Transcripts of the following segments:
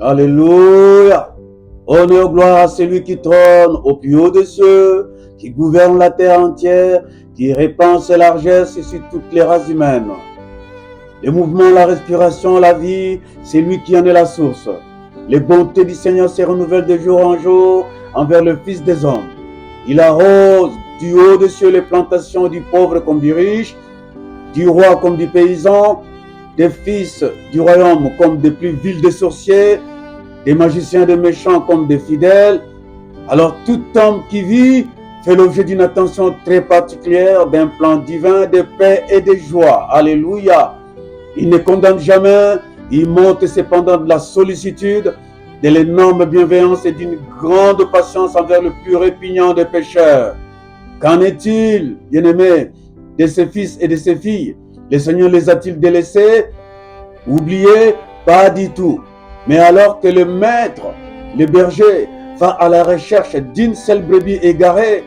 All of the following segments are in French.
Alléluia. Honneur, gloire à celui qui trône au plus haut des cieux, qui gouverne la terre entière, qui répand ses largesses sur toutes les races humaines. Le mouvement, la respiration, la vie, c'est lui qui en est la source. Les bontés du Seigneur se renouvellent de jour en jour envers le Fils des hommes. Il arrose du haut des cieux les plantations du pauvre comme du riche, du roi comme du paysan, des fils du royaume comme des plus vils des sorciers, des magiciens des méchants comme des fidèles. Alors tout homme qui vit fait l'objet d'une attention très particulière, d'un plan divin de paix et de joie. Alléluia. Il ne condamne jamais, il montre cependant de la sollicitude, de l'énorme bienveillance et d'une grande patience envers le plus répugnant des pécheurs. Qu'en est-il, bien-aimés, de ses fils et de ses filles? Le Seigneur les a-t-il délaissés, oubliés? Pas du tout. Mais alors que le maître, le berger, va à la recherche d'une seule brebis égarée,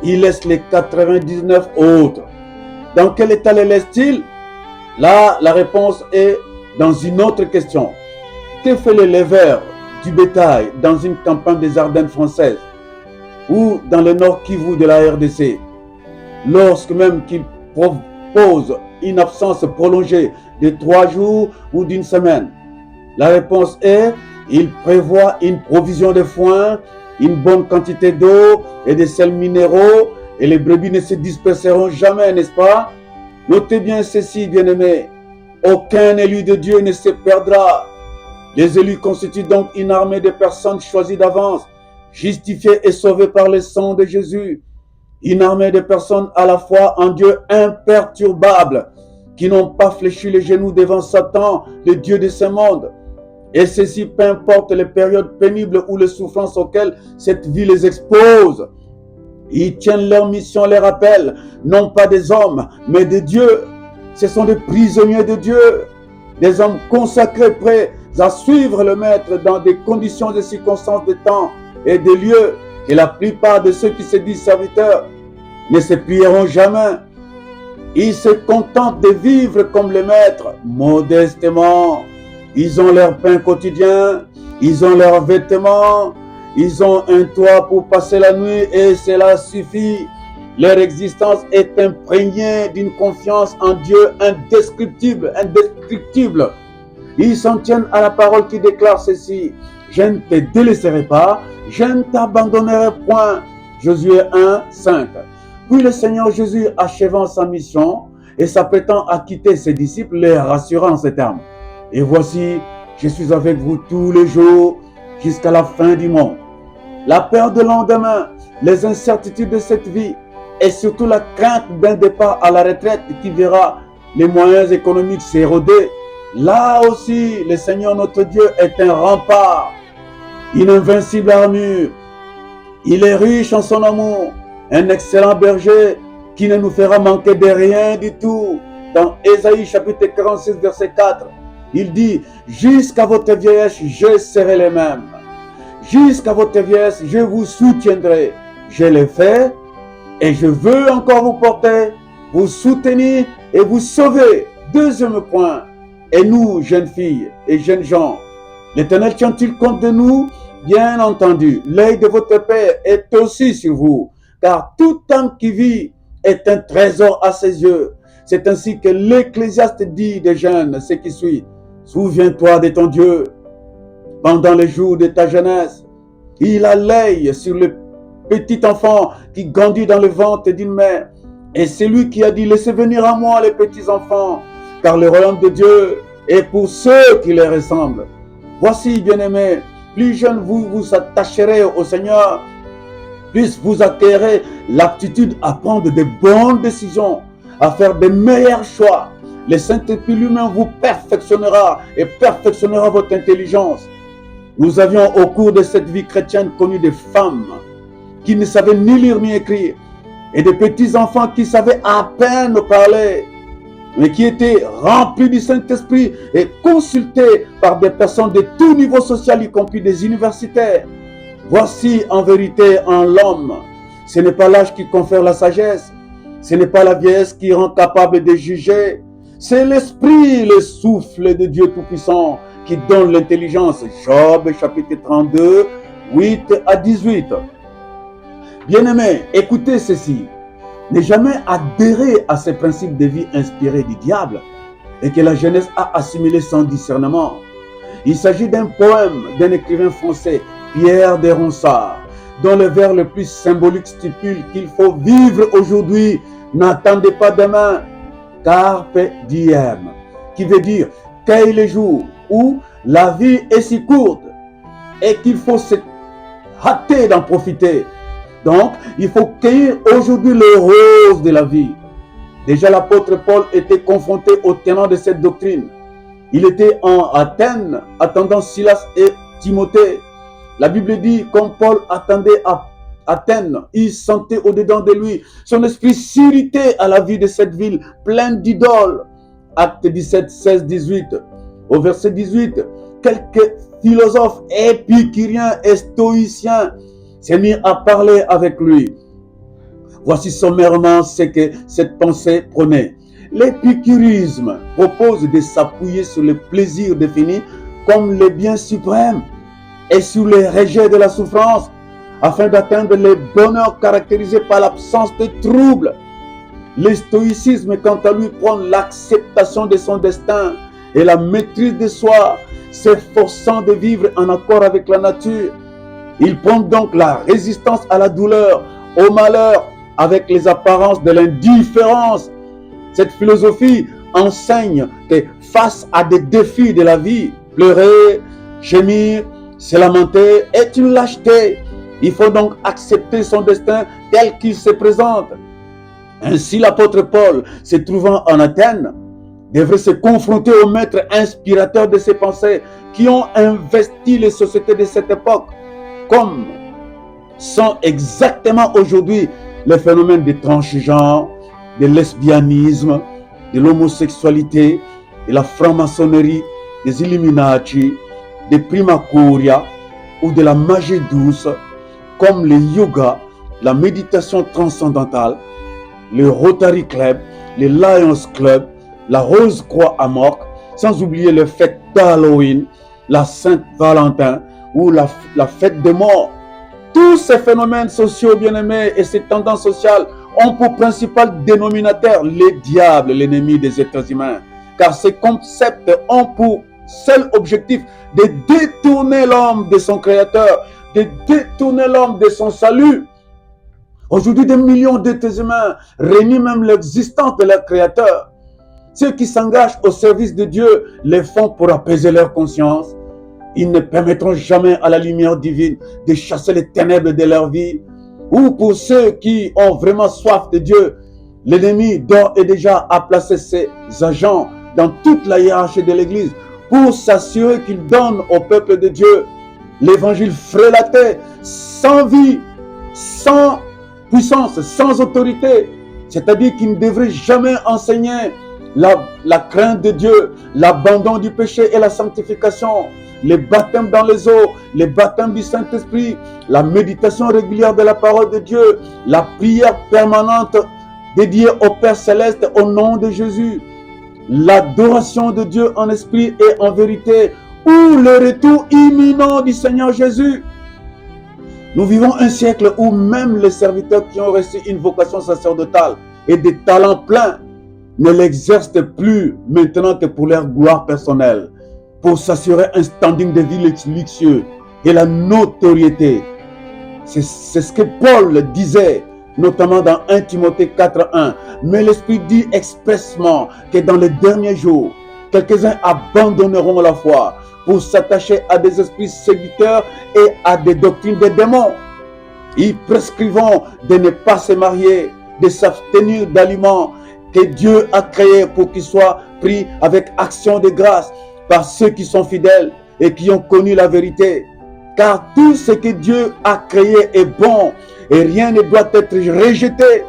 il laisse les 99 autres. Dans quel état les laisse-t-il? Là, la réponse est dans une autre question. Que fait l'éleveur du bétail dans une campagne des Ardennes françaises ou dans le Nord Kivu de la RDC, lorsque même qu'il propose une absence prolongée de 3 jours ou d'une semaine? La réponse est, il prévoit une provision de foin, une bonne quantité d'eau et de sels minéraux, et les brebis ne se disperseront jamais, n'est-ce pas? Notez bien ceci, bien-aimés, aucun élu de Dieu ne se perdra. Les élus constituent donc une armée de personnes choisies d'avance, justifiées et sauvées par le sang de Jésus. Une armée de personnes à la fois en Dieu imperturbable, qui n'ont pas fléchi les genoux devant Satan, le Dieu de ce monde. Et ceci, peu importe les périodes pénibles ou les souffrances auxquelles cette vie les expose. Ils tiennent leur mission, les rappels, non pas des hommes, mais de Dieu. Ce sont des prisonniers de Dieu, des hommes consacrés, prêts à suivre le Maître dans des conditions et circonstances de temps et de lieux que la plupart de ceux qui se disent serviteurs ne se plieront jamais. Ils se contentent de vivre comme le Maître, modestement. Ils ont leur pain quotidien, ils ont leurs vêtements, ils ont un toit pour passer la nuit et cela suffit. Leur existence est imprégnée d'une confiance en Dieu indescriptible, indestructible. Ils s'en tiennent à la parole qui déclare ceci: je ne te délaisserai pas, je ne t'abandonnerai point. Josué 1, 5. Puis le Seigneur Jésus, achevant sa mission et s'apprêtant à quitter ses disciples, les rassura en ces termes: et voici, je suis avec vous tous les jours jusqu'à la fin du monde. La peur de lendemain, les incertitudes de cette vie et surtout la crainte d'un départ à la retraite qui verra les moyens économiques s'éroder. Là aussi, le Seigneur notre Dieu est un rempart, une invincible armure. Il est riche en son amour, un excellent berger qui ne nous fera manquer de rien du tout. Dans Ésaïe chapitre 46 verset 4, il dit: jusqu'à votre vieillesse, je serai le même. Jusqu'à votre vieillesse, je vous soutiendrai. Je l'ai fait et je veux encore vous porter, vous soutenir et vous sauver. Deuxième point. Et nous, jeunes filles et jeunes gens, l'Éternel tient-il compte de nous? Bien entendu, l'œil de votre Père est aussi sur vous, car tout homme qui vit est un trésor à ses yeux. C'est ainsi que l'Ecclésiaste dit des jeunes, ce qui suit: souviens-toi de ton Dieu pendant les jours de ta jeunesse. Il a l'œil sur le petit enfant qui grandit dans le ventre d'une mère. Et c'est lui qui a dit: laissez venir à moi les petits enfants, car le royaume de Dieu est pour ceux qui les ressemblent. Voici, bien-aimés, plus jeune vous vous attacherez au Seigneur, plus vous acquérez l'aptitude à prendre de bonnes décisions, à faire de meilleurs choix. Le Saint-Esprit lui-même vous perfectionnera et perfectionnera votre intelligence. Nous avions au cours de cette vie chrétienne connu des femmes qui ne savaient ni lire ni écrire, et des petits enfants qui savaient à peine parler, mais qui étaient remplis du Saint-Esprit et consultés par des personnes de tout niveau social, y compris des universitaires. Voici en vérité en l'homme, ce n'est pas l'âge qui confère la sagesse, ce n'est pas la vieillesse qui rend capable de juger, c'est l'Esprit, le souffle de Dieu Tout-Puissant qui donne l'intelligence. Job chapitre 32, 8 à 18. Bien-aimés, écoutez ceci. Ne jamais adhérer à ces principes de vie inspirés du diable et que la jeunesse a assimilé sans discernement. Il s'agit d'un poème d'un écrivain français, Pierre de Ronsard, dont le vers le plus symbolique stipule qu'il faut vivre aujourd'hui, n'attendez pas demain, carpe diem, qui veut dire cueille les jours où la vie est si courte et qu'il faut se hâter d'en profiter. Donc, il faut cueillir aujourd'hui les roses de la vie. Déjà, l'apôtre Paul était confronté aux tenants de cette doctrine. Il était en Athènes, attendant Silas et Timothée. La Bible dit, comme Paul attendait à Athènes, il sentait au-dedans de lui son esprit s'irriter à la vie de cette ville pleine d'idoles. Acte 17, 16, 18. Au verset 18, quelques philosophes épicuriens et stoïciens s'est mis à parler avec lui. Voici sommairement ce que cette pensée prônait. L'épicurisme propose de s'appuyer sur le plaisir défini comme le bien suprême et sur les rejets de la souffrance afin d'atteindre le bonheur caractérisé par l'absence de troubles. Le stoïcisme, quant à lui, prend l'acceptation de son destin et la maîtrise de soi, s'efforçant de vivre en accord avec la nature. Il prend donc la résistance à la douleur, au malheur, avec les apparences de l'indifférence. Cette philosophie enseigne que face à des défis de la vie, pleurer, gémir, se lamenter est une lâcheté. Il faut donc accepter son destin tel qu'il se présente. Ainsi, l'apôtre Paul, se trouvant en Athènes, devrait se confronter aux maîtres inspirateurs de ses pensées qui ont investi les sociétés de cette époque, comme sont exactement aujourd'hui les phénomènes des transgenres, de lesbianisme, de l'homosexualité, de la franc-maçonnerie, des Illuminati, des Primacuria ou de la magie douce, comme le yoga, la méditation transcendantale, le Rotary Club, le Lions Club, la Rose Croix à Morque, sans oublier les fêtes d'Halloween, la Saint-Valentin ou la fête des morts. Tous ces phénomènes sociaux bien-aimés et ces tendances sociales ont pour principal dénominateur le diable, l'ennemi des êtres humains. Car ces concepts ont pour seul objectif de détourner l'homme de son créateur, de détourner l'homme de son salut. Aujourd'hui, des millions d'êtres humains renient même l'existence de leur créateur. Ceux qui s'engagent au service de Dieu les font pour apaiser leur conscience. Ils ne permettront jamais à la lumière divine de chasser les ténèbres de leur vie. Ou pour ceux qui ont vraiment soif de Dieu, l'ennemi d'ores et déjà a placé ses agents dans toute la hiérarchie de l'Église pour s'assurer qu'il donne au peuple de Dieu l'évangile frélaté, sans vie, sans puissance, sans autorité. C'est-à-dire qu'il ne devrait jamais enseigner la crainte de Dieu, l'abandon du péché et la sanctification, les baptêmes dans les eaux, les baptêmes du Saint-Esprit, la méditation régulière de la parole de Dieu, la prière permanente dédiée au Père Céleste au nom de Jésus, l'adoration de Dieu en esprit et en vérité, ou le retour imminent du Seigneur Jésus. Nous vivons un siècle où même les serviteurs qui ont reçu une vocation sacerdotale et des talents pleins ne l'exercent plus maintenant que pour leur gloire personnelle, pour s'assurer un standing de vie luxueux et la notoriété. C'est ce que Paul disait, notamment dans 1 Timothée 4.1. Mais l'Esprit dit expressement que dans les derniers jours, quelques-uns abandonneront la foi pour s'attacher à des esprits séducteurs et à des doctrines des démons. Ils prescrivent de ne pas se marier, de s'abstenir d'aliments que Dieu a créés pour qu'ils soient pris avec action de grâce par ceux qui sont fidèles et qui ont connu la vérité. Car tout ce que Dieu a créé est bon et rien ne doit être rejeté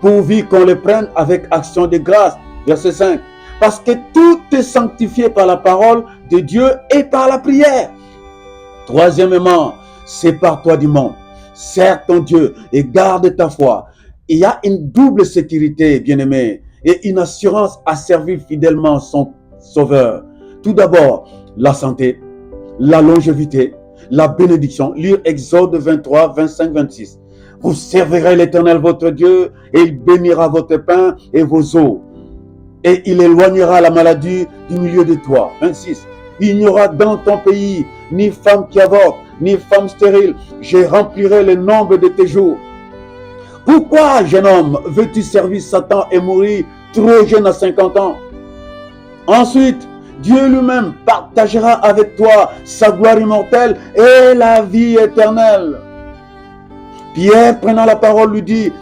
pourvu qu'on le prenne avec action de grâce. Verset 5. Parce que tout est sanctifié par la parole de Dieu et par la prière. Troisièmement, sépare-toi du monde. Sers ton Dieu et garde ta foi. Il y a une double sécurité, bien-aimé, et une assurance à servir fidèlement son Sauveur. Tout d'abord, la santé, la longévité, la bénédiction. Lire Exode 23, 25, 26. Vous servirez l'Éternel votre Dieu et il bénira votre pain et vos eaux. Et il éloignera la maladie du milieu de toi. 26. Il n'y aura dans ton pays ni femme qui avorte, ni femme stérile. Je remplirai le nombre de tes jours. Pourquoi, jeune homme, veux-tu servir Satan et mourir trop jeune à 50 ans? Ensuite, Dieu lui-même partagera avec toi sa gloire immortelle et la vie éternelle. Pierre, prenant la parole, lui dit,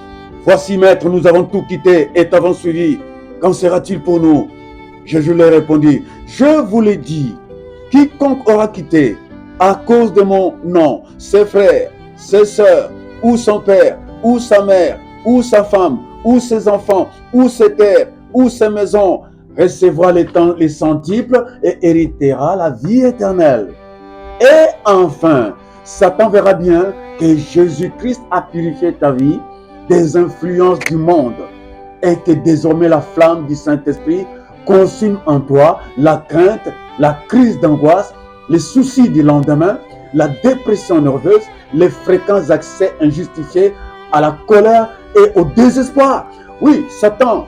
voici, maître, nous avons tout quitté et t'avons suivi. Qu'en sera-t-il pour nous? Jésus leur répondit, je vous l'ai dit, quiconque aura quitté à cause de mon nom ses frères, ses sœurs, ou son père, ou sa mère, ou sa femme, ou ses enfants, ou ses terres, ou ses maisons, recevra les centiples et héritera la vie éternelle. Et enfin, Satan verra bien que Jésus-Christ a purifié ta vie des influences du monde et que désormais la flamme du Saint-Esprit consume en toi la crainte, la crise d'angoisse, les soucis du lendemain, la dépression nerveuse, les fréquents accès injustifiés à la colère et au désespoir. Oui, Satan,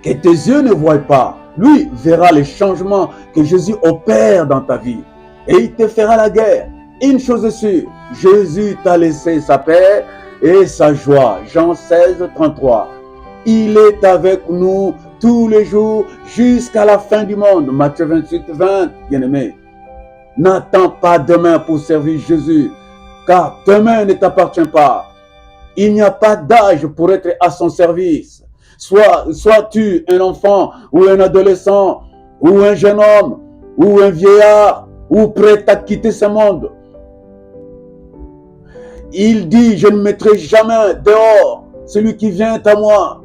que tes yeux ne voient pas, lui verra les changements que Jésus opère dans ta vie et il te fera la guerre. Une chose est sûre, Jésus t'a laissé sa paix et sa joie. Jean 16, 33. Il est avec nous tous les jours jusqu'à la fin du monde. Matthieu 28, 20. Bien-aimé, n'attends pas demain pour servir Jésus, car demain ne t'appartient pas. Il n'y a pas d'âge pour être à son service. Sois-tu un enfant ou un adolescent ou un jeune homme ou un vieillard ou prêt à quitter ce monde. Il dit, je ne mettrai jamais dehors celui qui vient à moi.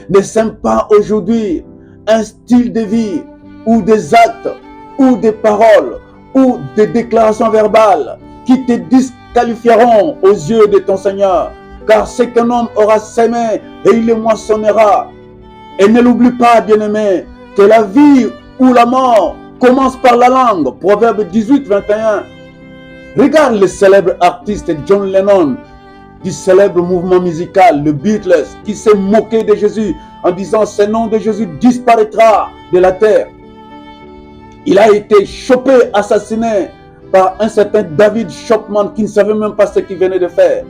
Ne sème pas aujourd'hui un style de vie ou des actes ou des paroles ou des déclarations verbales qui te disqualifieront aux yeux de ton Seigneur. Car ce qu'un homme aura sémé et il le moissonnera. Et ne l'oublie pas, bien-aimé, que la vie ou la mort commence par la langue. Proverbe 18, 21. Regarde le célèbre artiste John Lennon du célèbre mouvement musical, le Beatles, qui s'est moqué de Jésus en disant « Ce nom de Jésus disparaîtra de la terre ». Il a été chopé, assassiné par un certain David Chopman qui ne savait même pas ce qu'il venait de faire.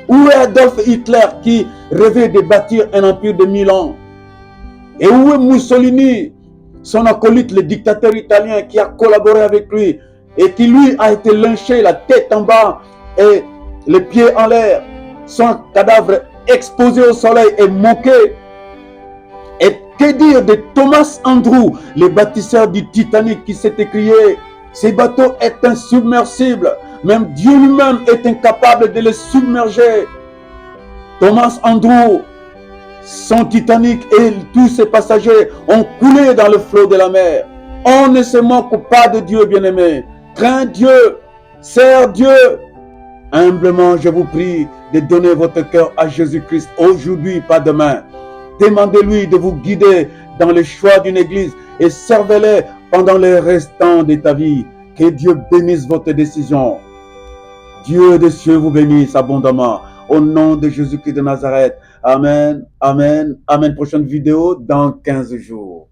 Où est Adolf Hitler qui rêvait de bâtir un empire de 1000 ans? Et où est Mussolini, son acolyte, le dictateur italien qui a collaboré avec lui et qui lui a été lynché, la tête en bas et les pieds en l'air, son cadavre exposé au soleil et moqué? Et que dire de Thomas Andrew, le bâtisseur du Titanic qui s'est écrié « Ce bateau est insubmersible, même Dieu lui-même est incapable de le submerger ». Thomas Andrew, son Titanic et tous ses passagers ont coulé dans le flot de la mer. On ne se moque pas de Dieu, bien-aimé. Crains Dieu, sers Dieu. Humblement, je vous prie de donner votre cœur à Jésus-Christ aujourd'hui, pas demain. Demandez-lui de vous guider dans le choix d'une église et servez-le pendant le restant de ta vie. Que Dieu bénisse votre décision. Dieu des cieux vous bénisse abondamment. Au nom de Jésus-Christ de Nazareth. Amen, amen, amen. Prochaine vidéo dans 15 jours.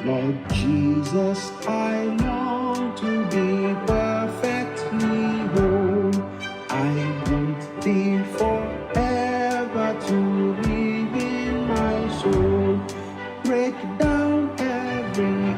Lord Jesus, I long to be perfectly whole. I want thee forever to live in my soul. Break down every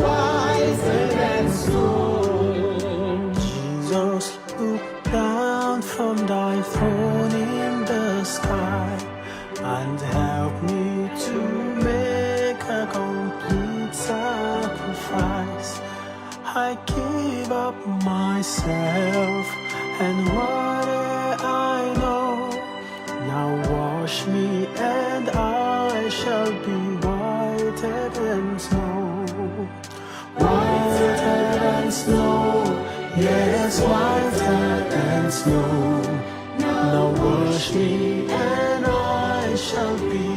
whiter than snow. Jesus, look down from thy throne in the sky and help me to make a complete sacrifice. I give up myself and what I know. Now wash me and I shall be whiter than snow. Whiter than snow, yes, whiter than snow. Now wash me and I shall be